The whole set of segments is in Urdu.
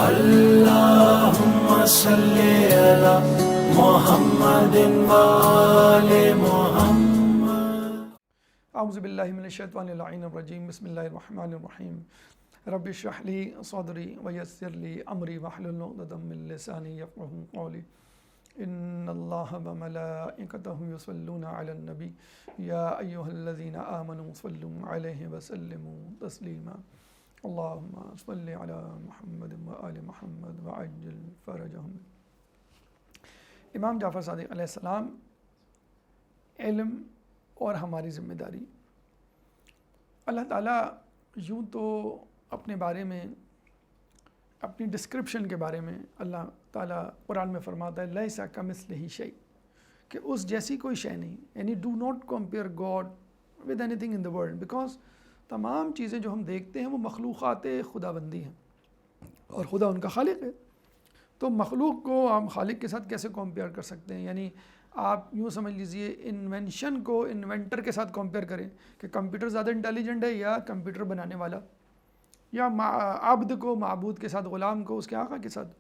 اللهم صل على محمد وآل محمد. اعوذ باللہ من الشیطان اللعین الرجیم. بسم اللہ الرحمن الرحیم. رب اشرح لی صدری ویسر لی امری واحلل عقدۃ من لسانی یفقہوا قولی. ان اللہ وملائکتہ یصلون علی النبی یا ایھا الذین آمنوا صلوا علیہ وسلموا تسلیما. اللہم صل علی محمد وآل محمد وعجل فرجہم. امام جعفر صادق علیہ السلام، علم اور ہماری ذمہ داری. اللہ تعالیٰ یوں تو اپنے بارے میں، اپنی ڈسکرپشن کے بارے میں اللہ تعالیٰ قرآن میں فرماتا ہے لیس کمثلہ شیء، کہ اس جیسی کوئی شے نہیں. یعنی do not compare God with any thing in the world, because تمام چیزیں جو ہم دیکھتے ہیں وہ مخلوقات خدا بندی ہیں اور خدا ان کا خالق ہے. تو مخلوق کو ہم خالق کے ساتھ کیسے کمپیئر کر سکتے ہیں؟ یعنی آپ یوں سمجھ لیجئے انوینشن کو انوینٹر کے ساتھ کمپیئر کریں کہ کمپیوٹر زیادہ انٹیلیجنٹ ہے یا کمپیوٹر بنانے والا، یا عبد کو معبود کے ساتھ، غلام کو اس کے آقا کے ساتھ.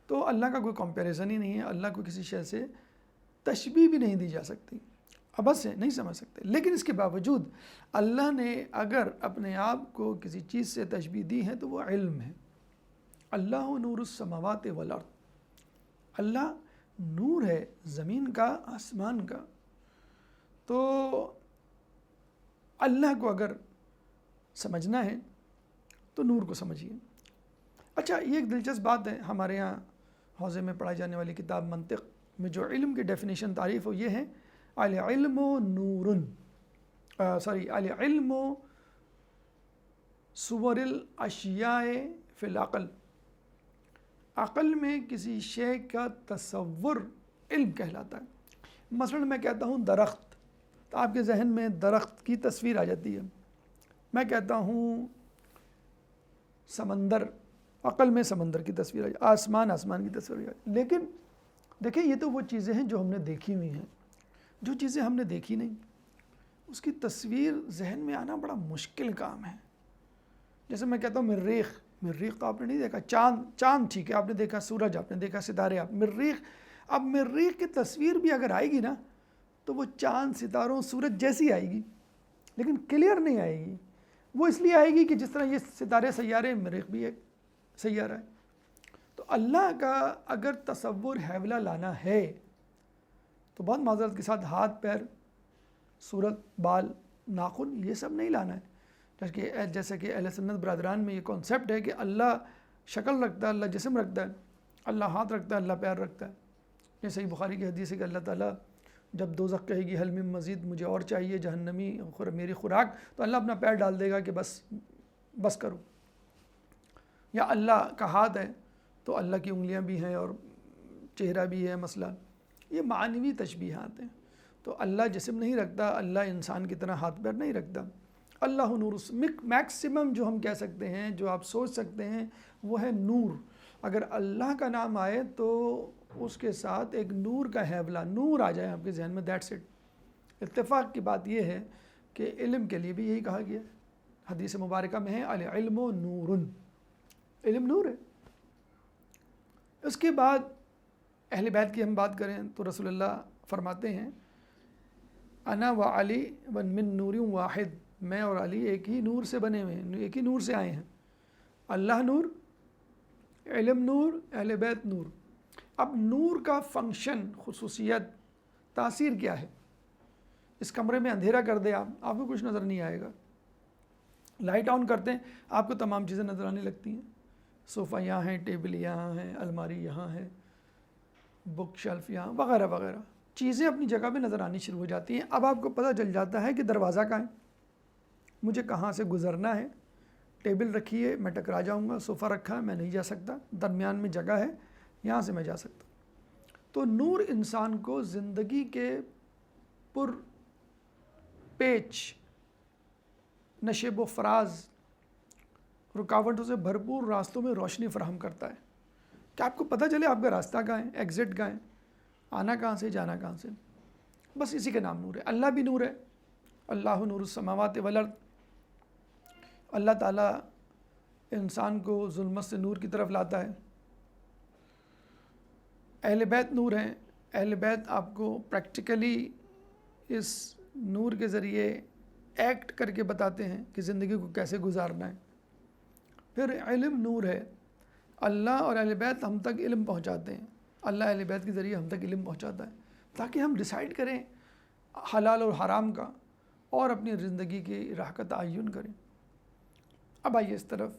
تو اللہ کا کوئی کمپیریزن ہی نہیں ہے. اللہ کو کسی شے سے تشبیہ بھی نہیں دی جا سکتی، ابد سے نہیں سمجھ سکتے. لیکن اس کے باوجود اللہ نے اگر اپنے آپ کو کسی چیز سے تشبیہ دی ہے تو وہ علم ہے. اللہ نور السماوات والارض، اللہ نور ہے زمین کا، آسمان کا. تو اللہ کو اگر سمجھنا ہے تو نور کو سمجھیے. اچھا، یہ ایک دلچسپ بات ہے. ہمارے یہاں حوزے میں پڑھائی جانے والی کتاب منطق میں جو علم کی ڈیفینیشن تعریف ہو، یہ ہے العلم نورن، العلم صور الاشیاء فی العقل. عقل میں کسی شے کا تصور علم کہلاتا ہے. مثلا میں کہتا ہوں درخت، تو آپ کے ذہن میں درخت کی تصویر آ جاتی ہے. میں کہتا ہوں سمندر، عقل میں سمندر کی تصویر آ جاتی، آسمان، آسمان کی تصویر آ جاتی. لیکن دیکھیں، یہ تو وہ چیزیں ہیں جو ہم نے دیکھی ہوئی ہیں. جو چیزیں ہم نے دیکھی نہیں، اس کی تصویر ذہن میں آنا بڑا مشکل کام ہے. جیسے میں کہتا ہوں مریخ، مریخ تو آپ نے نہیں دیکھا. چاند ٹھیک ہے آپ نے دیکھا، سورج آپ نے دیکھا، ستارے آپ. مریخ، اب مریخ کی تصویر بھی اگر آئے گی نا تو وہ چاند، ستاروں، سورج جیسی آئے گی، لیکن کلیئر نہیں آئے گی. وہ اس لیے آئے گی کہ جس طرح یہ ستارے سیارے، مریخ بھی ایک سیارہ ہے. تو اللہ کا اگر تصور حیولہ لانا ہے تو بہت معذرت کے ساتھ ہاتھ، پیر، صورت، بال، ناخن، یہ سب نہیں لانا ہے. جیسے کہ اہل سنت برادران میں یہ کانسیپٹ ہے کہ اللہ شکل رکھتا ہے، اللہ جسم رکھتا ہے، اللہ ہاتھ رکھتا ہے، اللہ پیر رکھتا ہے. یہ صحیح بخاری کی حدیث ہے کہ اللہ تعالیٰ جب دوزخ کہے گی حل من مزید، مجھے اور چاہیے جہنمی میری خوراک، تو اللہ اپنا پیر ڈال دے گا کہ بس کرو. یا اللہ کا ہاتھ ہے تو اللہ کی انگلیاں بھی ہیں اور چہرہ بھی ہے. مسئلہ یہ معنوی تشبیہات ہیں. تو اللہ جسم نہیں رکھتا، اللہ انسان کی طرح ہاتھ پیر نہیں رکھتا. اللہ نور، میکسیمم جو ہم کہہ سکتے ہیں، جو آپ سوچ سکتے ہیں، وہ ہے نور. اگر اللہ کا نام آئے تو اس کے ساتھ ایک نور کا حیولہ، نور آ جائے آپ کے ذہن میں، دیٹس اٹ. اتفاق کی بات یہ ہے کہ علم کے لیے بھی یہی کہا گیا. حدیث مبارکہ میں ہے العلم نورن، علم نور ہے. اس کے بعد اہل بیت کی ہم بات کریں تو رسول اللہ فرماتے ہیں انا و علی من نور واحد، میں اور علی ایک ہی نور سے بنے ہوئے ہیں، ایک ہی نور سے آئے ہیں. اللہ نور، علم نور، اہل بیت نور. اب نور کا فنکشن، خصوصیت، تاثیر کیا ہے؟ اس کمرے میں اندھیرا کر دے آپ کو کچھ نظر نہیں آئے گا. لائٹ آن کرتے ہیں آپ کو تمام چیزیں نظر آنے لگتی ہیں. صوفہ یہاں ہیں، ٹیبل یہاں ہے، الماری یہاں ہے، بک شیلف یہاں، وغیرہ وغیرہ چیزیں اپنی جگہ پہ نظر آنی شروع ہو جاتی ہیں. اب آپ کو پتہ چل جاتا ہے کہ دروازہ کہاں ہے، مجھے کہاں سے گزرنا ہے. ٹیبل رکھی ہے، میں ٹکرا جاؤں گا. صوفہ رکھا ہے، میں نہیں جا سکتا. درمیان میں جگہ ہے، یہاں سے میں جا سکتا. تو نور انسان کو زندگی کے پر پیچ، نشیب و فراز، رکاوٹوں سے بھرپور راستوں میں روشنی فراہم کرتا ہے کہ آپ کو پتہ چلے آپ کا راستہ کہاں ہے، ایگزٹ کہاں ہے، آنا کہاں سے، جانا کہاں سے. بس اسی کا نام نور ہے. اللہ بھی نور ہے. اللہ نور السماوات والارض. اللہ تعالیٰ انسان کو ظلمت سے نور کی طرف لاتا ہے. اہل بیت نور ہیں. اہل بیت آپ کو پریکٹیکلی اس نور کے ذریعے ایکٹ کر کے بتاتے ہیں کہ زندگی کو کیسے گزارنا ہے. پھر علم نور ہے. اللہ اور اہل بیت ہم تک علم پہنچاتے ہیں. اللہ اہل بیت کے ذریعے ہم تک علم پہنچاتا ہے تاکہ ہم ڈیسائیڈ کریں حلال اور حرام کا اور اپنی زندگی کی راہ کا تعین کریں. اب آئیے اس طرف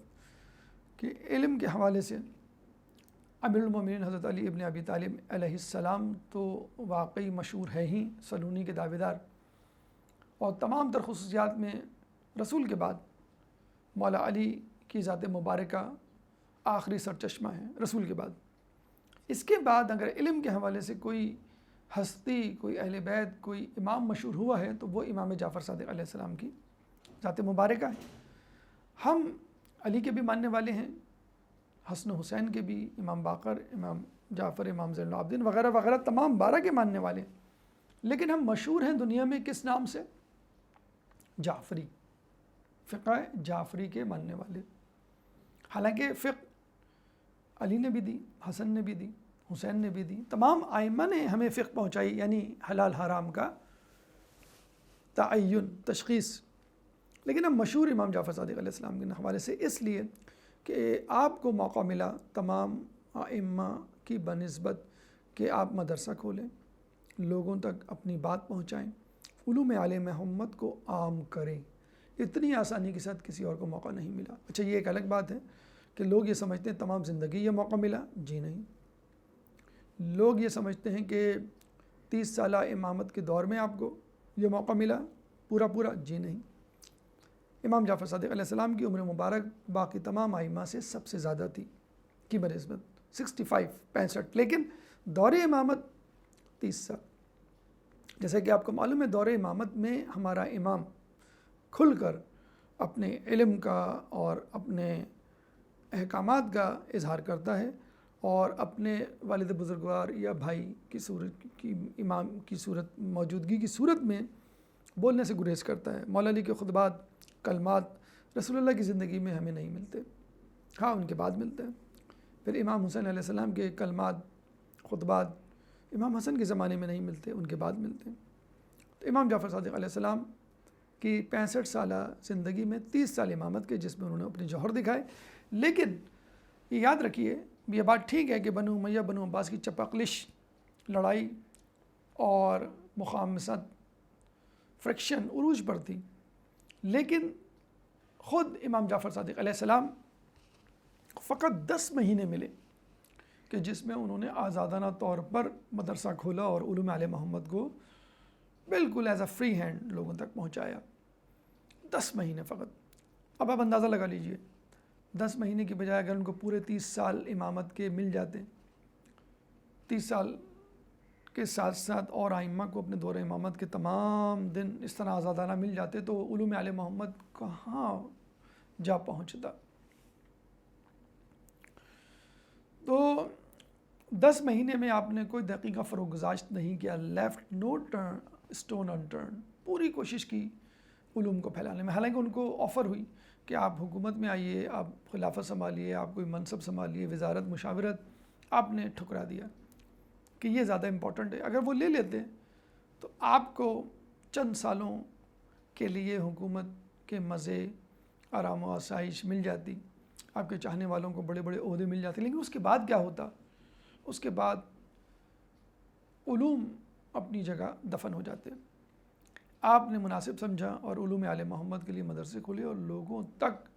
کہ علم کے حوالے سے امیر المومنین حضرت علی ابن ابی طالب علیہ السلام تو واقعی مشہور ہے ہی سلونی کے دعوے دار، اور تمام تر خصوصیات میں رسول کے بعد مولا علی کی ذات مبارکہ آخری سرچشمہ ہے رسول کے بعد. اس کے بعد اگر علم کے حوالے سے کوئی ہستی، کوئی اہل بیت، کوئی امام مشہور ہوا ہے تو وہ امام جعفر صادق علیہ السلام کی ذات مبارکہ ہے. ہم علی کے بھی ماننے والے ہیں، حسن و حسین کے بھی، امام باقر، امام جعفر، امام زین العابدین وغیرہ وغیرہ تمام 12 کے ماننے والے ہیں. لیکن ہم مشہور ہیں دنیا میں کس نام سے؟ جعفری، فقہ جعفری کے ماننے والے. حالانکہ فقہ علی نے بھی دی، حسن نے بھی دی، حسین نے بھی دی، تمام ائمہ نے ہمیں فقہ پہنچائی، یعنی حلال حرام کا تعین، تشخیص. لیکن ہم مشہور امام جعفر صادق علیہ السلام کے حوالے سے اس لیے کہ آپ کو موقع ملا تمام ائمہ کی بنسبت کہ آپ مدرسہ کھولیں، لوگوں تک اپنی بات پہنچائیں، علوم آل محمد کو عام کریں. اتنی آسانی کے ساتھ کسی اور کو موقع نہیں ملا. اچھا، یہ ایک الگ بات ہے کہ لوگ یہ سمجھتے ہیں تمام زندگی یہ موقع ملا. جی نہیں. لوگ یہ سمجھتے ہیں کہ 30 سالہ امامت کے دور میں آپ کو یہ موقع ملا پورا. جی نہیں. امام جعفر صادق علیہ السلام کی عمر مبارک باقی تمام ائمہ سے سب سے زیادہ تھی کی بنسبت 65. لیکن دور امامت 30 سال. جیسے کہ آپ کو معلوم ہے دور امامت میں ہمارا امام کھل کر اپنے علم کا اور اپنے احکامات کا اظہار کرتا ہے، اور اپنے والد بزرگوار یا بھائی کی صورت کی امام کی صورت موجودگی کی صورت میں بولنے سے گریز کرتا ہے. مولا علی کے خطبات، کلمات رسول اللہ کی زندگی میں ہمیں نہیں ملتے، ہاں ان کے بعد ملتے ہیں. پھر امام حسین علیہ السلام کے کلمات، خطبات امام حسن کے زمانے میں نہیں ملتے، ان کے بعد ملتے ہیں. تو امام جعفر صادق علیہ السلام کی 65 سالہ زندگی میں 30 سال امامت کے جس میں انہوں نے اپنے جوہر دکھائے. لیکن یہ یاد رکھیے، یہ بات ٹھیک ہے کہ بنو امیہ بنو عباس کی چپقلش، لڑائی اور مخامست، فرکشن عروج پر تھی، لیکن خود امام جعفر صادق علیہ السلام فقط 10 مہینے ملے کہ جس میں انہوں نے آزادانہ طور پر مدرسہ کھولا اور علوم آل محمد کو بالکل ایز اے فری ہینڈ لوگوں تک پہنچایا. 10 مہینے فقط. اب آپ اندازہ لگا لیجئے، 10 مہینے کی بجائے اگر ان کو پورے 30 سال امامت کے مل جاتے، 30 سال کے ساتھ ساتھ اور ائمہ کو اپنے دور امامت کے تمام دن اس طرح آزادانہ مل جاتے تو علوم آل محمد کہاں جا پہنچتا. تو 10 مہینے میں آپ نے کوئی دقیقہ فروغ گزاشت نہیں کیا، لیفٹ نو اسٹون انٹرن، پوری کوشش کی علوم کو پھیلانے میں. حالانکہ ان کو آفر ہوئی کہ آپ حکومت میں آئیے، آپ خلافت سنبھالیے، آپ کوئی منصب سنبھالیے، وزارت، مشاورت، آپ نے ٹھکرا دیا کہ یہ زیادہ امپورٹنٹ ہے. اگر وہ لے لیتے تو آپ کو چند سالوں کے لیے حکومت کے مزے، آرام و آسائش مل جاتی، آپ کے چاہنے والوں کو بڑے بڑے عہدے مل جاتے. لیکن اس کے بعد کیا ہوتا؟ اس کے بعد علوم اپنی جگہ دفن ہو جاتے. آپ نے مناسب سمجھا اور علوم آل محمد کے لیے مدرسے کھولے اور لوگوں تک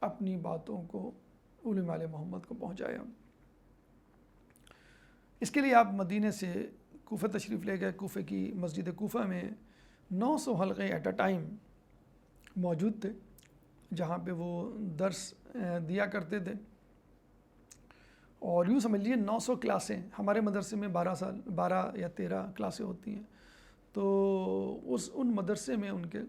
اپنی باتوں کو، علوم آل محمد کو پہنچایا. اس کے لیے آپ مدینے سے کوفہ تشریف لے گئے. کوفہ کی مسجد کوفہ میں 900 حلقے ایٹ اے ٹائم موجود تھے جہاں پہ وہ درس دیا کرتے تھے. اور یوں سمجھ لیجیے 900 کلاسیں. ہمارے مدرسے میں 12 یا 13 کلاسیں ہوتی ہیں، تو ان مدرسے میں ان کے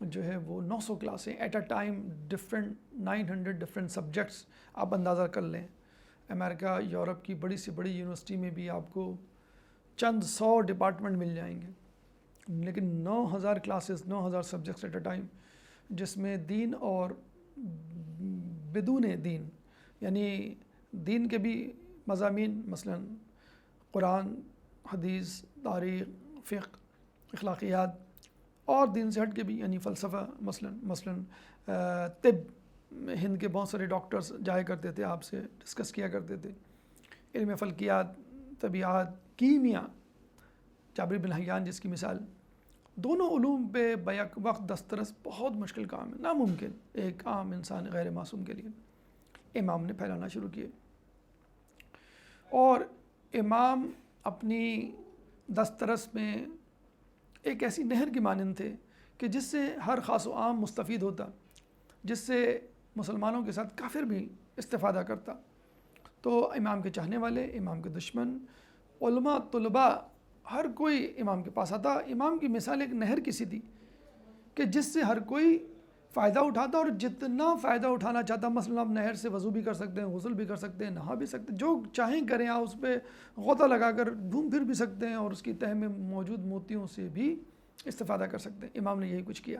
جو ہے وہ 900 کلاسیں at a time, different 900 different subjects. آپ اندازہ کر لیں، امریکہ، یورپ کی بڑی سے بڑی یونیورسٹی میں بھی آپ کو چند 100 ڈپارٹمنٹ مل جائیں گے، لیکن 9000 classes, 9000 subjects at a time, جس میں دین اور بدون دین، یعنی دین کے بھی مضامین مثلا قرآن، حدیث، تاریخ، فقہ، اخلاقیات، اور دین سے ہٹ کے بھی یعنی فلسفہ، مثلا طب، ہند کے بہت سارے ڈاکٹرز جایا کرتے تھے، آپ سے ڈسکس کیا کرتے تھے، علم فلکیات، طبیعات، کیمیا، جابر بن حیان جس کی مثال، دونوں علوم پہ بیک وقت دسترس بہت مشکل کام ہے، ناممکن ایک عام انسان غیر معصوم کے لیے۔ امام نے پھیلانا شروع کیے، اور امام اپنی دسترس میں ایک ایسی نہر کی مانند تھے کہ جس سے ہر خاص و عام مستفید ہوتا، جس سے مسلمانوں کے ساتھ کافر بھی استفادہ کرتا۔ تو امام کے چاہنے والے، امام کے دشمن، علماء، طلباء، ہر کوئی امام کے پاس آتا۔ امام کی مثال ایک نہر کی سی تھی کہ جس سے ہر کوئی فائدہ اٹھاتا، اور جتنا فائدہ اٹھانا چاہتا، مثلا آپ نہر سے وضو بھی کر سکتے ہیں، غسل بھی کر سکتے ہیں، نہا بھی سکتے ہیں، جو چاہیں کریں، آپ اس پہ غوطہ لگا کر گھوم پھر بھی سکتے ہیں، اور اس کی تہہ میں موجود موتیوں سے بھی استفادہ کر سکتے ہیں۔ امام نے یہی کچھ کیا۔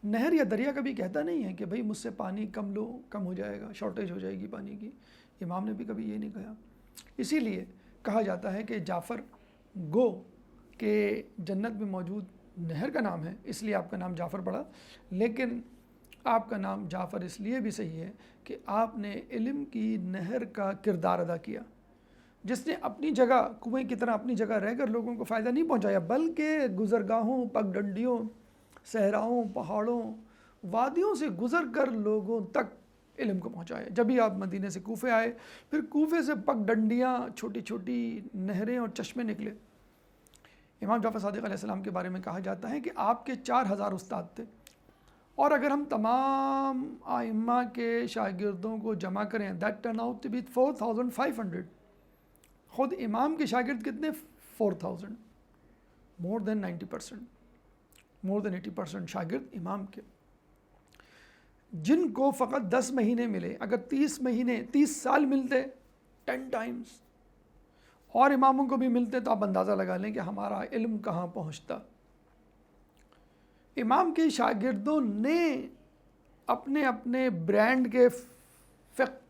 نہر یا دریا کبھی کہتا نہیں ہے کہ بھئی مجھ سے پانی کم لو، کم ہو جائے گا، شارٹیج ہو جائے گی پانی کی۔ امام نے بھی کبھی یہ نہیں کہا۔ اسی لیے کہا جاتا ہے کہ جعفر گو کہ جنت میں موجود نہر کا نام ہے، اس لیے آپ کا نام جعفر پڑا، لیکن آپ کا نام جعفر اس لیے بھی صحیح ہے کہ آپ نے علم کی نہر کا کردار ادا کیا، جس نے اپنی جگہ کنویں کی طرح اپنی جگہ رہ کر لوگوں کو فائدہ نہیں پہنچایا، بلکہ گزرگاہوں، پگ ڈنڈیوں، صحراؤں، پہاڑوں، وادیوں سے گزر کر لوگوں تک علم کو پہنچایا۔ جب ہی آپ مدینے سے کوفے آئے، پھر کوفے سے پگ ڈنڈیاں، چھوٹی چھوٹی نہریں اور چشمے نکلے۔ امام جعفر صادق علیہ السلام کے بارے میں کہا جاتا ہے کہ آپ کے 4000 استاد تھے، اور اگر ہم تمام ائمہ کے شاگردوں کو جمع کریں that turn out to be 4500۔ خود امام کے شاگرد کتنے؟ 4000، مور دین 90%، مور دین 80% شاگرد امام کے، جن کو فقط 10 مہینے ملے۔ اگر 30 سال ملتے 10 ٹائمز، اور اماموں کو بھی ملتے، تو آپ اندازہ لگا لیں کہ ہمارا علم کہاں پہنچتا۔ امام کے شاگردوں نے اپنے اپنے برانڈ کے فقہ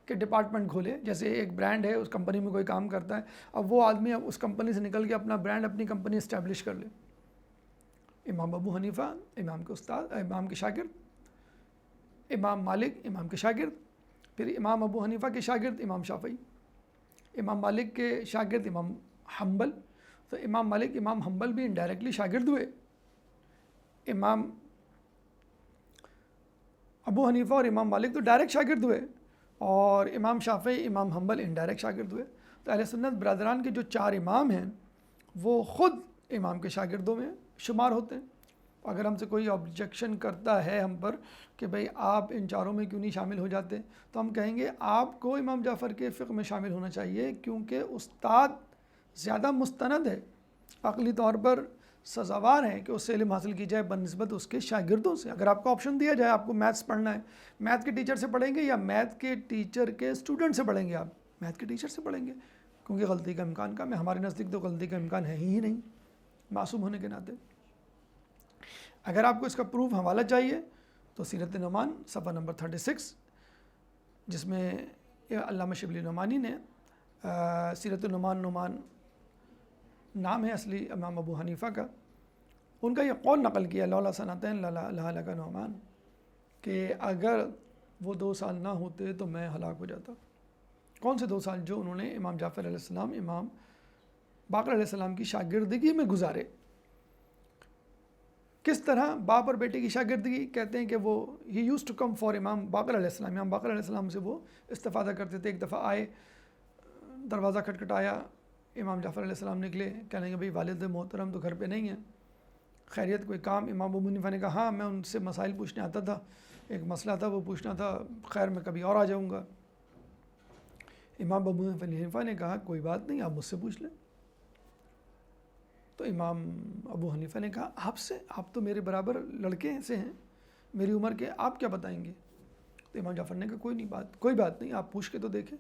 کے ڈپارٹمنٹ کھولے، جیسے ایک برانڈ ہے، اس کمپنی میں کوئی کام کرتا ہے، اب وہ آدمی اس کمپنی سے نکل کے اپنا برانڈ، اپنی کمپنی اسٹیبلش کر لے۔ امام ابو حنیفہ امام کے استاد، امام کے شاگرد، امام مالک امام کے شاگرد، پھر امام ابو حنیفہ کے شاگرد امام شافعی، امام مالک کے شاگرد امام حنبل، تو امام مالک امام حنبل بھی انڈائریکٹلی شاگرد ہوئے، امام ابو حنیفہ اور امام مالک تو ڈائریکٹ شاگرد ہوئے، اور امام شافعی امام حنبل انڈائریکٹ شاگرد ہوئے۔ تو اہل سنت برادران کے جو 4 امام ہیں وہ خود امام کے شاگردوں میں شمار ہوتے ہیں۔ اگر ہم سے کوئی آبجیکشن کرتا ہے ہم پر کہ بھئی آپ ان 4 میں کیوں نہیں شامل ہو جاتے، تو ہم کہیں گے آپ کو امام جعفر کے فقہ میں شامل ہونا چاہیے، کیونکہ استاد زیادہ مستند ہے، عقلی طور پر سزاوار ہے کہ اس سے علم حاصل کی جائے بنسبت اس کے شاگردوں سے۔ اگر آپ کو آپشن دیا جائے آپ کو میتھس پڑھنا ہے، میتھ کے ٹیچر سے پڑھیں گے یا میتھ کے ٹیچر کے اسٹوڈنٹ سے پڑھیں گے؟ آپ میتھ کے ٹیچر سے پڑھیں گے، کیونکہ غلطی کا امکان کم ہے۔ ہمارے نزدیک تو غلطی کا امکان ہے ہی نہیں معصوم ہونے کے ناطے۔ اگر آپ کو اس کا پروف حوالہ چاہیے تو سیرت نعمان صفحہ نمبر 36، جس میں علامہ شبلی نعمانی نے سیرت نعمان نام ہے اصلی امام ابو حنیفہ کا، ان کا یہ قول نقل کیا لولا سنتین لہلک نعمان، کہ اگر وہ 2 سال نہ ہوتے تو میں ہلاک ہو جاتا۔ کون سے 2 سال؟ جو انہوں نے امام جعفر علیہ السلام، امام باقر علیہ السلام کی شاگردگی میں گزارے۔ کس طرح باپ اور بیٹے کی شاگردگی؟ کہتے ہیں کہ وہ ہی یوز ٹو کم فار امام باقر علیہ السلام، امام باقر علیہ السلام سے وہ استفادہ کرتے تھے۔ ایک دفعہ آئے، دروازہ کھٹکھٹایا، امام جعفر علیہ السلام نکلے، کہنے کہ بھئی والد محترم تو گھر پہ نہیں ہیں، خیریت کوئی کام؟ امام ابو حنیفہ نے کہا ہاں میں ان سے مسائل پوچھنے آتا تھا، ایک مسئلہ تھا وہ پوچھنا تھا، خیر میں کبھی اور آ جاؤں گا۔ امام ابو حنیفہ نے کہا کوئی بات نہیں، آپ مجھ سے پوچھ لیں۔ تو امام ابو حنیفہ نے کہا آپ تو میرے برابر لڑکے سے ہیں، میری عمر کے، آپ کیا بتائیں گے؟ تو امام جعفر نے کہا کوئی بات نہیں، آپ پوچھ کے تو دیکھیں۔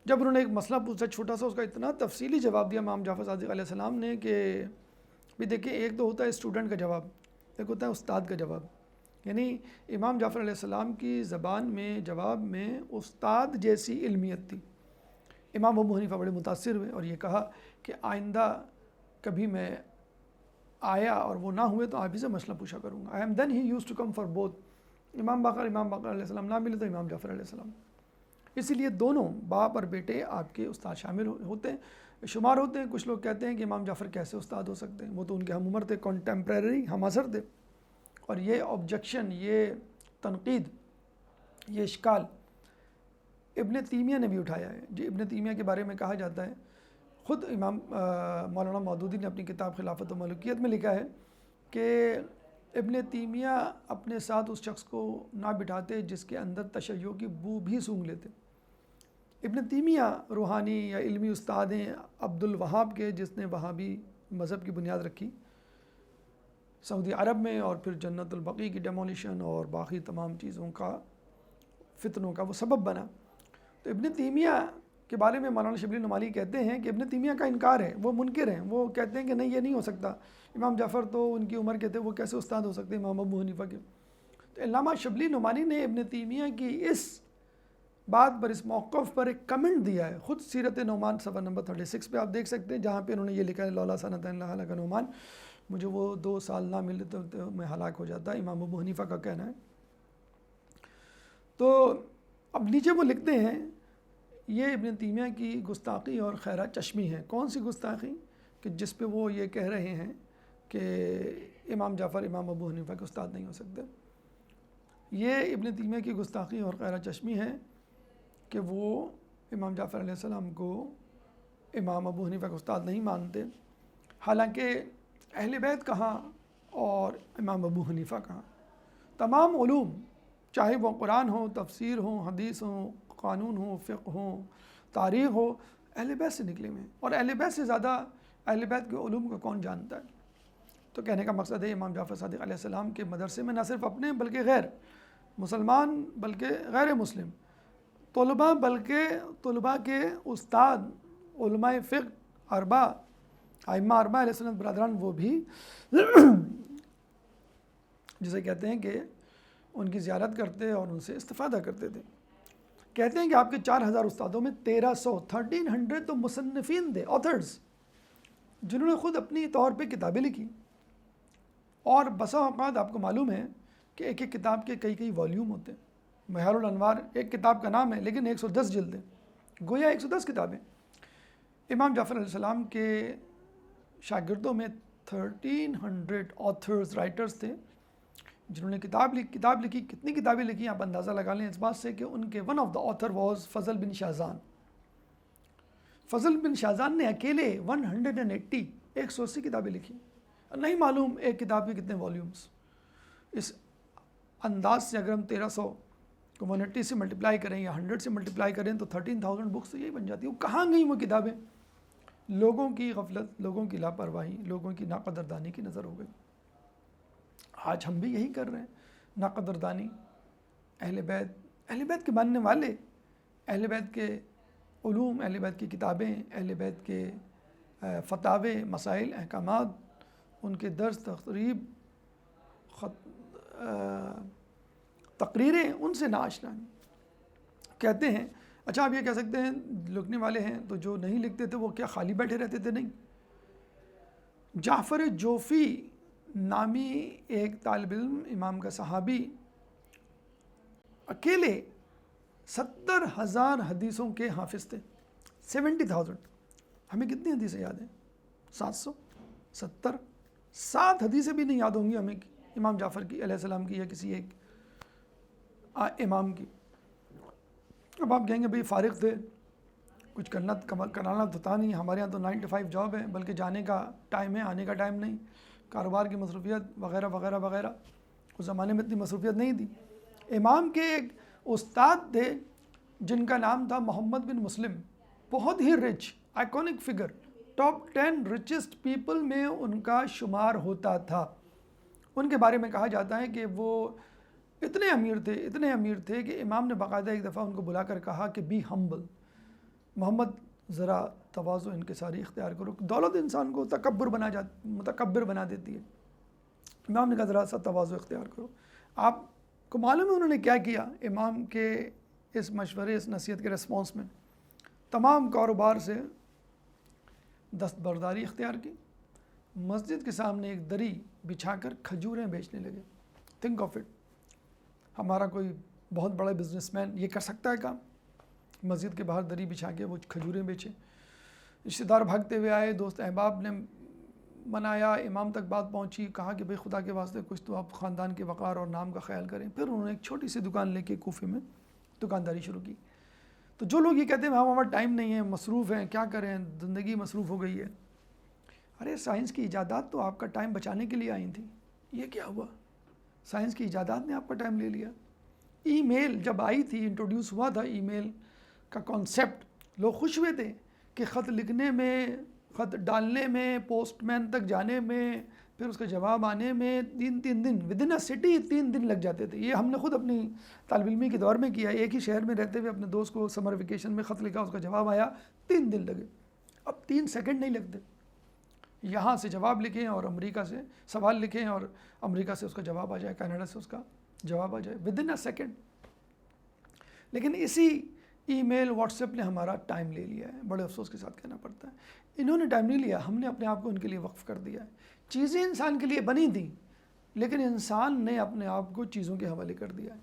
جب انہوں نے ایک مسئلہ پوچھا چھوٹا سا، اس کا اتنا تفصیلی جواب دیا امام جعفر صادق علیہ السلام نے کہ بھی دیکھیں، ایک تو ہوتا ہے اسٹوڈنٹ کا جواب، ایک ہوتا ہے استاد کا جواب۔ یعنی امام جعفر علیہ السلام کی زبان میں جواب میں استاد جیسی علمیت تھی۔ امام ابو حنیفہ بڑے متاثر ہوئے اور یہ کہا کہ آئندہ کبھی میں آیا اور وہ نہ ہوئے تو آپ ہی سے مسئلہ پوچھا کروں گا۔ Then he used to come for both, Imam Baqir علیہ السلام نہ ملے تو امام جعفر علیہ السلام۔ اسی لیے دونوں باپ اور بیٹے آپ کے استاد شامل ہوتے ہیں، شمار ہوتے ہیں۔ کچھ لوگ کہتے ہیں کہ امام جعفر کیسے استاد ہو سکتے ہیں، وہ تو ان کے ہم عمر تھے، کنٹمپریری، ہم عصر تھے۔ اور یہ آبجیکشن، یہ تنقید، یہ اشکال ابن تیمیہ نے بھی اٹھایا ہے۔ جو ابن تیمیہ کے بارے میں کہا جاتا ہے، خود امام مولانا مودودی نے اپنی کتاب خلافت و ملوکیت میں لکھا ہے کہ ابن تیمیہ اپنے ساتھ اس شخص کو نہ بٹھاتے جس کے اندر تشیع کی بو بھی سونگھ لیتے۔ ابن تیمیہ روحانی یا علمی استاد ہیں عبد الوہاب کے، جس نے وہابی مذہب کی بنیاد رکھی سعودی عرب میں، اور پھر جنت البقیع کی ڈیمولیشن اور باقی تمام چیزوں کا، فتنوں کا وہ سبب بنا۔ تو ابن تیمیہ کے بارے میں مولانا شبلی نعمانی کہتے ہیں کہ ابن تیمیہ کا انکار ہے، وہ منکر ہیں، وہ کہتے ہیں کہ نہیں، یہ نہیں ہو سکتا، امام جعفر تو ان کی عمر کے تھے، وہ کیسے استاد ہو سکتے امام ابو حنیفہ کے۔ تو علامہ شبلی نعمانی نے ابن تیمیہ کی اس بات پر، اس موقف پر ایک کمنٹ دیا ہے، خود سیرت نعمان صفحہ نمبر 36 پہ آپ دیکھ سکتے ہیں، جہاں پہ انہوں نے یہ لکھا ہے لولا سنتین لہلک نعمان، مجھے وہ 2 سال نہ ملے تو میں ہلاک ہو جاتا، امام ابو حنیفہ کا کہنا ہے۔ تو اب نیچے وہ لکھتے ہیں یہ ابن تیمیہ کی گستاخی اور خیرہ چشمی ہے۔ کون سی گستاخی؟ کہ جس پہ وہ یہ کہہ رہے ہیں کہ امام جعفر امام ابو حنیفہ کے استاد نہیں ہو سکتے۔ یہ ابن تیمیہ کی گستاخی اور خیرہ چشمی ہے کہ وہ امام جعفر علیہ السلام کو امام ابو حنیفہ کا استاد نہیں مانتے، حالانکہ اہل بیت کہاں اور امام ابو حنیفہ کہاں۔ تمام علوم، چاہے وہ قرآن ہو، تفسیر ہو، حدیث ہو، قانون ہو، فقہ ہو، تاریخ ہو، اہل بیت سے نکلے ہوئے ہیں، اور اہل بیت سے زیادہ اہل بیت کے علوم کو کون جانتا ہے۔ تو کہنے کا مقصد ہے امام جعفر صادق علیہ السلام کے مدرسے میں نہ صرف اپنے بلکہ غیر مسلمان بلکہ غیر مسلم طلباء، بلکہ طلباء کے استاد علماء فقہ اربعہ، ائمہ اربعہ علیہ السلام برادران، وہ بھی جسے کہتے ہیں کہ ان کی زیارت کرتے اور ان سے استفادہ کرتے تھے۔ کہتے ہیں کہ آپ کے 4000 استادوں میں 1300 تو مصنفین تھے، آتھرز، جنہوں نے خود اپنی طور پہ کتابیں لکھی، اور بسا اوقات آپ کو معلوم ہے کہ ایک ایک کتاب کے کئی والیوم ہوتے ہیں۔ محال الانوار ایک کتاب کا نام ہے لیکن 110 جلدیں، گویا 110 کتابیں۔ امام جعفر علیہ السلام کے شاگردوں میں 1300 آتھرز، رائٹرز تھے جنہوں نے کتاب لکھی۔ کتنی کتابیں لکھی آپ اندازہ لگا لیں اس بات سے کہ ان کے one of the author was فضل بن شاذان۔ فضل بن شاذان نے اکیلے 180 کتابیں لکھی، نہیں معلوم ایک کتاب کے کتنے والیومز۔ اس انداز سے اگر ہم 1300 کو 180 سے ملٹیپلائی کریں یا 100 سے ملٹیپلائی کریں تو 13,000 بکس تو یہی بن جاتی ہیں۔ وہ کہاں گئیں وہ کتابیں؟ لوگوں کی غفلت، لوگوں کی لاپرواہی، لوگوں کی ناقدردانی کی نظر ہو گئی۔ آج ہم بھی یہی کر رہے ہیں، ناقدردانی۔ اہل بیت کے ماننے والے، اہل بیت کے علوم، اہل بیت کی کتابیں، اہل بیت کے فتاوے، مسائل، احکامات، ان کے درس، تقریریں، ان سے ناآشنا ہیں۔ کہتے ہیں، اچھا آپ یہ کہہ سکتے ہیں لکھنے والے ہیں تو جو نہیں لکھتے تھے وہ کیا خالی بیٹھے رہتے تھے؟ نہیں۔ جعفر جوفی نامی ایک طالب علم، امام کا صحابی، اکیلے 70,000 حدیثوں کے حافظ تھے۔ 70,000۔ ہمیں کتنی حدیثیں یاد ہیں؟ 770۔ 7 حدیثیں بھی نہیں یاد ہوں گی ہمیں امام جعفر کی علیہ السلام کی یا کسی ایک امام کی۔ اب آپ کہیں گے بھئی فارغ تھے، کچھ کرانا تو تھا نہیں، ہمارے یہاں تو 9 to 5 جاب ہے، بلکہ جانے کا ٹائم ہے، آنے کا ٹائم نہیں، کاروبار کی مصروفیت وغیرہ وغیرہ وغیرہ۔ اس زمانے میں اتنی مصروفیت نہیں تھی۔ امام کے ایک استاد تھے جن کا نام تھا محمد بن مسلم، بہت ہی rich, iconic figure, top 10 richest people میں ان کا شمار ہوتا تھا۔ ان کے بارے میں کہا جاتا ہے کہ وہ اتنے امیر تھے کہ امام نے باقاعدہ ایک دفعہ ان کو بلا کر کہا کہ بی ہمبل، محمد ذرا تواضع انکساری اختیار کرو۔ دولت انسان کو متکبر بنا دیتی ہے۔ امام نے کہا ذرا سا تواضع اختیار کرو۔ آپ کو معلوم ہے انہوں نے کیا کیا؟ امام کے اس مشورے، اس نصیحت کے رسپانس میں تمام کاروبار سے دستبرداری اختیار کی، مسجد کے سامنے ایک دری بچھا کر کھجوریں بیچنے لگے۔ تھنک آف اٹ، ہمارا کوئی بہت بڑا بزنس مین یہ کر سکتا ہے کام؟ مسجد کے باہر دری بچھا کے وہ کھجوریں بیچے۔ رشتہ دار بھاگتے ہوئے آئے، دوست احباب نے منایا، امام تک بات پہنچی، کہا کہ بھئی خدا کے واسطے کچھ تو آپ خاندان کے وقار اور نام کا خیال کریں۔ پھر انہوں نے ایک چھوٹی سی دکان لے کے کوفے میں دکانداری شروع کی۔ تو جو لوگ یہ کہتے ہیں ہمارا ٹائم نہیں ہے، مصروف ہیں، کیا کریں، زندگی مصروف ہو گئی ہے، ارے سائنس کی ایجادات تو آپ کا ٹائم بچانے کے لیے آئی تھیں، یہ کیا ہوا؟ سائنس کی ایجادات نے آپ کا ٹائم لے لیا۔ ای میل جب آئی تھی، انٹروڈیوس ہوا تھا ای میل کا کانسیپٹ، لوگ خوش ہوئے تھے کہ خط لکھنے میں، خط ڈالنے میں، پوسٹ مین تک جانے میں، پھر اس کا جواب آنے میں 3 دن، ودن اے سٹی 3 دن لگ جاتے تھے۔ یہ ہم نے خود اپنی طالب علمی کے دور میں کیا، ایک ہی شہر میں رہتے ہوئے اپنے دوست کو سمر ویکیشن میں خط لکھا، اس کا جواب آیا 3 دن لگے۔ اب 3 سیکنڈ نہیں لگتے، یہاں سے جواب لکھیں اور امریکہ سے سوال لکھیں اور امریکہ سے اس کا جواب آ جائے، کینیڈا سے اس کا جواب آ جائے ودن اے سیکنڈ۔ لیکن اسی ای میل واٹس ایپ نے ہمارا ٹائم لے لیا ہے، بڑے افسوس کے ساتھ کہنا پڑتا ہے۔ انہوں نے ٹائم نہیں لیا، ہم نے اپنے آپ کو ان کے لیے وقف کر دیا ہے۔ چیزیں انسان کے لیے بنی تھیں، لیکن انسان نے اپنے آپ کو چیزوں کے حوالے کر دیا ہے۔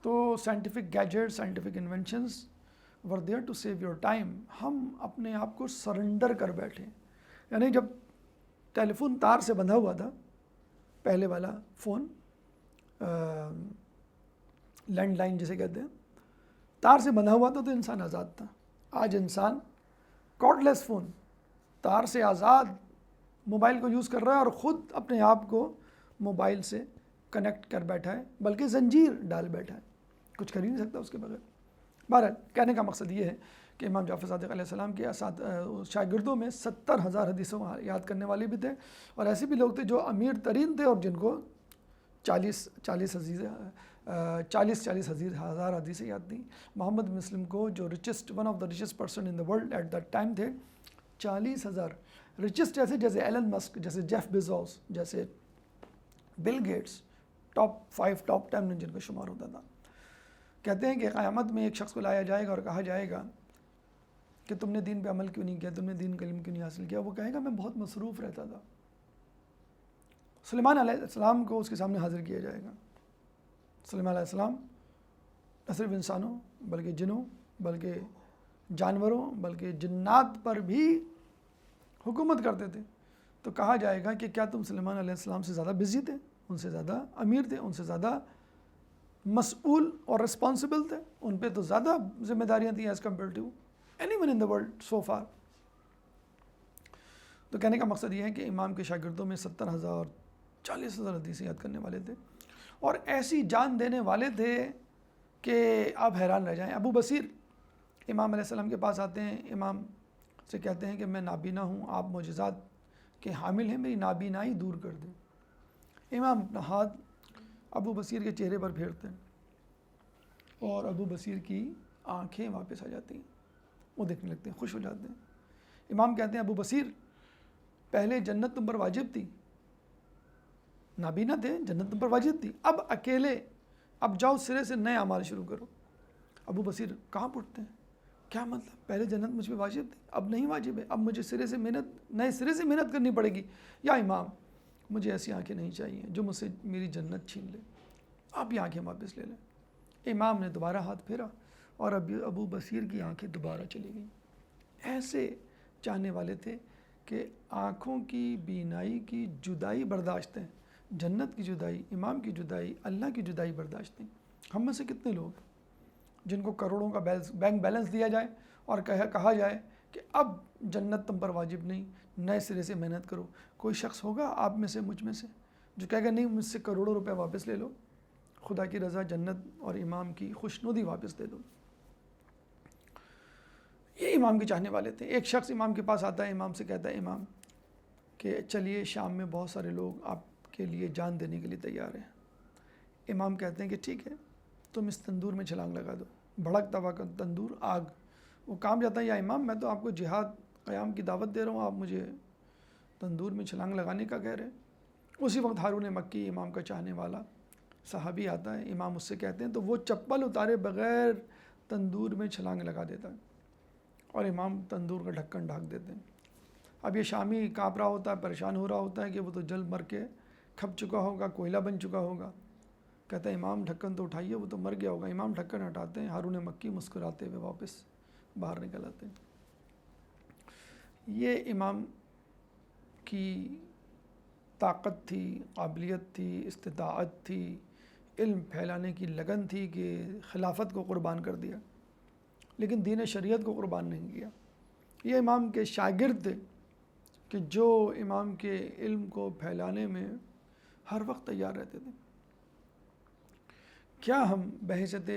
تو scientific gadget, scientific inventions were there to save your time, ہم اپنے آپ کو سرنڈر کر بیٹھے۔ یعنی جب ٹیلی فون تار سے بندھا ہوا تھا، پہلے والا فون، لینڈ لائن جسے کہتے ہیں، تار سے بندھا ہوا تھا تو انسان آزاد تھا۔ آج انسان کارڈ لیس فون، تار سے آزاد موبائل کو یوز کر رہا ہے اور خود اپنے آپ کو موبائل سے کنیکٹ کر بیٹھا ہے، بلکہ زنجیر ڈال بیٹھا ہے، کچھ کر ہی نہیں سکتا اس کے بغیر۔ بہرحال کہنے کا مقصد یہ ہے کہ امام جعفر صادق علیہ السلام کے شاگردوں میں 70,000 حدیثوں یاد کرنے والے بھی تھے، اور ایسے بھی لوگ تھے جو امیر ترین تھے اور جن کو 40 ہزار حدیثیں یاد تھیں۔ محمد بن مسلم کو جو one of the richest person in the world at that time تھے، 40,000 ریچسٹ، جیسے ایلن مسک، جیسے جیف بیزوس، جیسے بل گیٹس، ٹاپ 5 ٹاپ 10 میں جن کا شمار ہوتا تھا۔ کہتے ہیں کہ قیامت میں ایک شخص کو لایا جائے گا اور کہا جائے گا کہ تم نے دین پہ عمل کیوں نہیں کیا، تم نے دین کا علم کیوں نہیں حاصل کیا؟ وہ کہے گا میں بہت مصروف رہتا تھا۔ سلیمان علیہ السلام کو اس کے سامنے حاضر کیا جائے گا۔ سلیمان علیہ السلام نہ صرف انسانوں بلکہ جنوں، بلکہ جانوروں، بلکہ جنات پر بھی حکومت کرتے تھے۔ تو کہا جائے گا کہ کیا تم سلیمان علیہ السلام سے زیادہ بزی تھے، ان سے زیادہ امیر تھے، ان سے زیادہ مسئول اور رسپانسبل تھے، ان پہ تو زیادہ ذمہ داریاں تھیں as compare to anyone in the world so far. تو کہنے کا مقصد یہ ہے کہ امام کے شاگردوں میں 70,000 40,000 حدیثیں یاد کرنے والے تھے، اور ایسی جان دینے والے تھے کہ آپ حیران رہ جائیں۔ ابو بصیر امام علیہ السلام کے پاس آتے ہیں، امام سے کہتے ہیں کہ میں نابینا ہوں، آپ معجزات کے حامل ہیں، میری نابینائی دور کر دیں۔ امام اپنا ہاتھ ابو بصیر کے چہرے پر پھیرتے ہیں اور ابو بصیر کی آنکھیں واپس آ جاتی ہیں، وہ دیکھنے لگتے ہیں، خوش ہو جاتے ہیں۔ امام کہتے ہیں ابو بصیر پہلے جنت تم پر واجب تھی، نابینا تھے، جنت تم پر واجب تھی، اب اکیلے، اب جاؤ سرے سے نئے اعمال شروع کرو۔ ابو بصیر کہاں پڑھتے ہیں؟ کیا مطلب؟ پہلے جنت مجھ پہ واجب تھی، اب نہیں واجب ہے، اب مجھے نئے سرے سے محنت کرنی پڑے گی۔ یا امام مجھے ایسی آنکھیں نہیں چاہیے جو مجھ سے میری جنت چھین لے، آپ یہ آنکھیں واپس لے لیں۔ امام نے دوبارہ ہاتھ پھیرا اور ابو بصیر کی آنکھیں دوبارہ چلی گئیں۔ ایسے چاہنے والے تھے کہ آنکھوں کی بینائی کی جدائی برداشت ہے، جنت کی جدائی، امام کی جدائی، اللہ کی جدائی برداشت ہے۔ ہم میں سے کتنے لوگ ہیں جن کو کروڑوں کا بینک بیلنس دیا جائے اور کہا جائے کہ اب جنت تم پر واجب نہیں، نئے سرے سے محنت کرو؟ کوئی شخص ہوگا آپ میں سے، مجھ میں سے، جو کہے گا نہیں مجھ سے کروڑوں روپے واپس لے لو، خدا کی رضا، جنت اور امام کی خوشنودی واپس دے دو؟ یہ امام کے چاہنے والے تھے۔ ایک شخص امام کے پاس آتا ہے، امام سے کہتا ہے امام کہ چلیے شام میں بہت سارے لوگ آپ کے لیے جان دینے کے لیے تیار ہیں۔ امام کہتے ہیں کہ ٹھیک ہے، تم اس تندور میں چھلانگ لگا دو۔ بھڑکتا ہوا تندور، آگ، وہ کام جاتا ہے، یا امام میں تو آپ کو جہاد قیام کی دعوت دے رہا ہوں، آپ مجھے تندور میں چھلانگ لگانے کا کہہ رہے ہیں۔ اسی وقت ہارون مکی امام کا چاہنے والا صحابی آتا ہے، امام اس سے کہتے ہیں تو وہ چپل اتارے بغیر تندور میں چھلانگ لگا دیتا ہے اور امام تندور کا ڈھکن ڈھانک دیتے ہیں۔ اب یہ شامی کانپ رہا ہوتا ہے، پریشان ہو رہا ہوتا ہے کہ وہ تو جلد مر کے کھپ چکا ہوگا، کوئلہ بن چکا ہوگا۔ کہتا ہے امام ڈھکن تو اٹھائیے، وہ تو مر گیا ہوگا۔ امام ڈھکن ہٹاتے ہیں، ہارون مکی مسکراتے ہوئے واپس باہر نکل آتے ہیں۔ یہ امام کی طاقت تھی، قابلیت تھی، استطاعت تھی، علم پھیلانے کی لگن تھی کہ خلافت کو قربان کر دیا، لیکن دین شریعت کو قربان نہیں کیا۔ یہ امام کے شاگرد تھے کہ جو امام کے علم کو پھیلانے میں ہر وقت تیار رہتے تھے۔ کیا ہم بحیثیت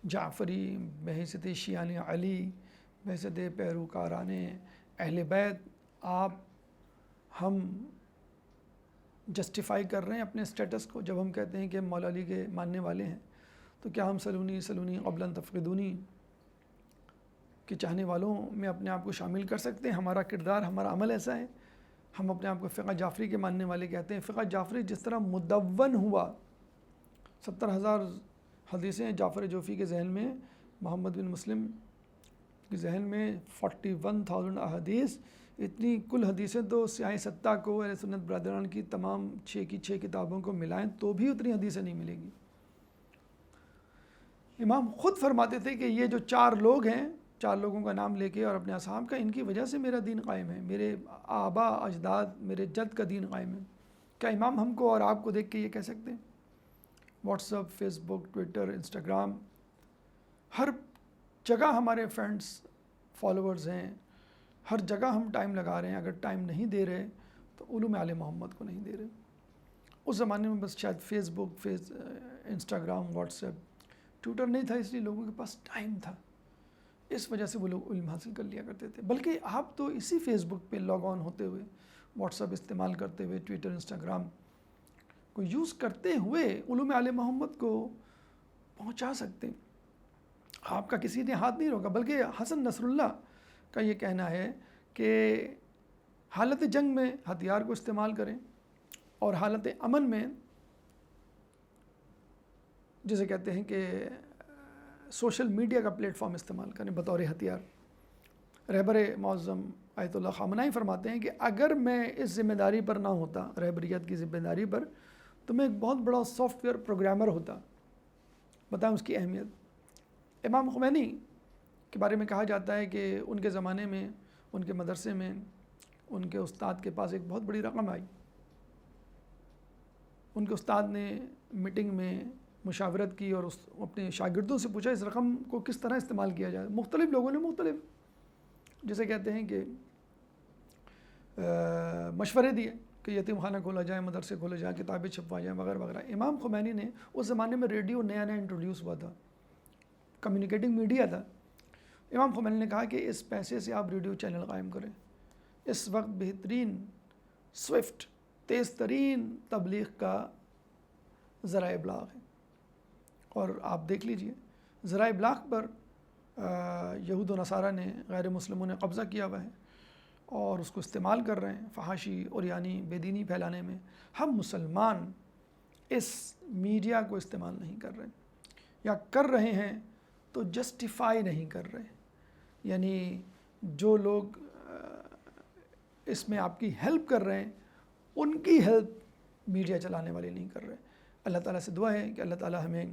جعفری، بحیثیت شیعان علی، بحیثیت پیروکاران اہل بیت ہم جسٹیفائی کر رہے ہیں اپنے اسٹیٹس کو؟ جب ہم کہتے ہیں کہ ہم مولا علی کے ماننے والے ہیں تو کیا ہم سلونی سلونی قبلا تفقدونی کے چاہنے والوں میں اپنے آپ کو شامل کر سکتے ہیں؟ ہمارا کردار، ہمارا عمل ایسا ہے؟ ہم اپنے آپ کو فقہ جعفری کے ماننے والے کہتے ہیں۔ فقہ جعفری جس طرح مدون ہوا، 70,000 حدیثیں جعفر جوفی کے ذہن میں، محمد بن مسلم کے ذہن میں 41,000 احادیث، اتنی کل حدیثیں تو سیاہ ستہ کو اہل سنت برادران کی تمام 6 کی 6 کتابوں کو ملائیں تو بھی اتنی حدیثیں نہیں ملے گی۔ امام خود فرماتے تھے کہ یہ جو 4 لوگ ہیں، 4 لوگوں کا نام لے کے اور اپنے اصحاب کا، ان کی وجہ سے میرا دین قائم ہے، میرے آبا اجداد، میرے جد کا دین قائم ہے۔ کیا امام ہم کو اور آپ کو دیکھ کے یہ کہہ سکتے ہیں؟ واٹس ایپ، فیس بک، ٹویٹر، انسٹاگرام، ہر جگہ ہمارے فرینڈس، فالوورز ہیں، ہر جگہ ہم ٹائم لگا رہے ہیں۔ اگر ٹائم نہیں دے رہے تو علوم آل محمد کو نہیں دے رہے۔ اس زمانے میں بس شاید فیس بک، انسٹاگرام، واٹس ایپ، ٹویٹر نہیں تھا، اس لیے لوگوں کے پاس ٹائم تھا، اس وجہ سے وہ لوگ علم حاصل کر لیا کرتے تھے۔ بلکہ آپ تو اسی فیس بک پہ لاگ آن ہوتے ہوئے، واٹس ایپ استعمال کرتے ہوئے، ٹویٹر، انسٹاگرام کو یوز کرتے ہوئے علوم آل محمد کو پہنچا سکتے ہیں۔ آپ کا کسی نے ہاتھ نہیں روکا، بلکہ حسن نصر اللہ کا یہ کہنا ہے کہ حالت جنگ میں ہتھیار کو استعمال کریں اور حالت امن میں جسے کہتے ہیں کہ سوشل میڈیا کا پلیٹ فارم استعمال کریں بطور ہتھیار۔ رہبر معظم آیت اللہ خامنہ فرماتے ہیں کہ اگر میں اس ذمہ داری پر نہ ہوتا، رہبریت کی ذمہ داری پر، تو میں ایک بہت بڑا سافٹ ویئر پروگرامر ہوتا۔ بتائیں اس کی اہمیت۔ امام خمینی کے بارے میں کہا جاتا ہے کہ ان کے زمانے میں، ان کے مدرسے میں، ان کے استاد کے پاس ایک بہت بڑی رقم آئی۔ ان کے استاد نے میٹنگ میں مشاورت کی اور اپنے شاگردوں سے پوچھا اس رقم کو کس طرح استعمال کیا جائے۔ مختلف لوگوں نے مختلف جسے کہتے ہیں کہ مشورے دیے کہ یتیم خانہ کھولا جائے، مدرسے کھولے جائیں، کتابیں چھپوائی جائیں، وغیرہ وغیرہ۔ امام خمینی نے، اس زمانے میں ریڈیو نیا نیا انٹروڈیوس ہوا تھا، کمیونیکیٹنگ میڈیا تھا۔ امام خمینی نے کہا کہ اس پیسے سے آپ ریڈیو چینل قائم کریں۔ اس وقت بہترین، سوئفٹ، تیز ترین تبلیغ کا ذرائع ابلاغ ہے، اور آپ دیکھ لیجئے ذرائع ابلاغ پر یہود و نصارہ نے، غیر مسلموں نے قبضہ کیا ہوا ہے اور اس کو استعمال کر رہے ہیں فحاشی اور یعنی بے دینی پھیلانے میں۔ ہم مسلمان اس میڈیا کو استعمال نہیں کر رہے، یا کر رہے ہیں تو جسٹیفائی نہیں کر رہے، یعنی جو لوگ اس میں آپ کی ہیلپ کر رہے ہیں ان کی ہیلپ میڈیا چلانے والے نہیں کر رہے۔ اللہ تعالیٰ سے دعا ہے کہ اللہ تعالیٰ ہمیں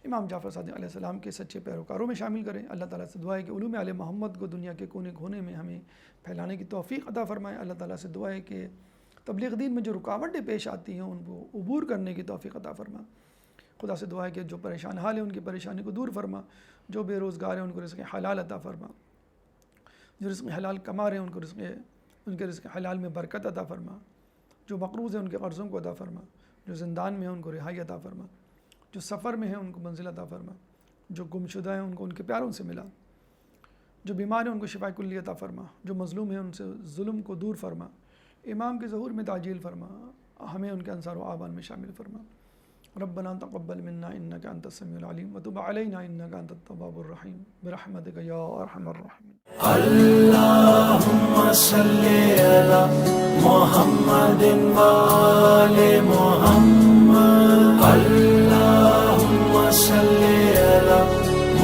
امام جعفر صادق علیہ السلام کے سچے پیروکاروں میں شامل کریں۔ اللہ تعالیٰ سے دعا ہے کہ علوم آل محمد کو دنیا کے کونے کونے میں ہمیں پھیلانے کی توفیق عطا فرمائے۔ اللہ تعالیٰ سے دعا ہے کہ تبلیغ دین میں جو رکاوٹیں پیش آتی ہیں ان کو عبور کرنے کی توفیق عطا فرما۔ خدا سے دعا ہے کہ جو پریشان حال ہیں ان کی پریشانی کو دور فرما، جو بے روزگار ہیں ان کو رزق حلال عطا فرما، جو رزق حلال کما رہے ہیں ان کے رزق حلال میں برکت عطا فرما، جو مقروض ہیں ان کے قرضوں کو عطا فرما، جو زندان میں ہیں ان کو رہائی عطا فرما، جو سفر میں ہیں ان کو منزل عطا فرما، جو گمشدہ ہیں ان کو ان کے پیاروں سے ملا، جو بیمار ہیں ان کو شفا کلی عطا فرما، جو مظلوم ہیں ان سے ظلم کو دور فرما، امام کے ظہور میں تعجیل فرما، ہمیں ان کے انصار و اعوان میں شامل فرما۔ ربنا تقبل منا انك انت السميع العليم وتب علينا انك انت التواب الرحيم برحمتك يا ارحم الراحمين. اللهم صل على محمد وآل محمد. اللهم صل على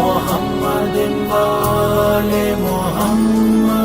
محمد وآل محمد.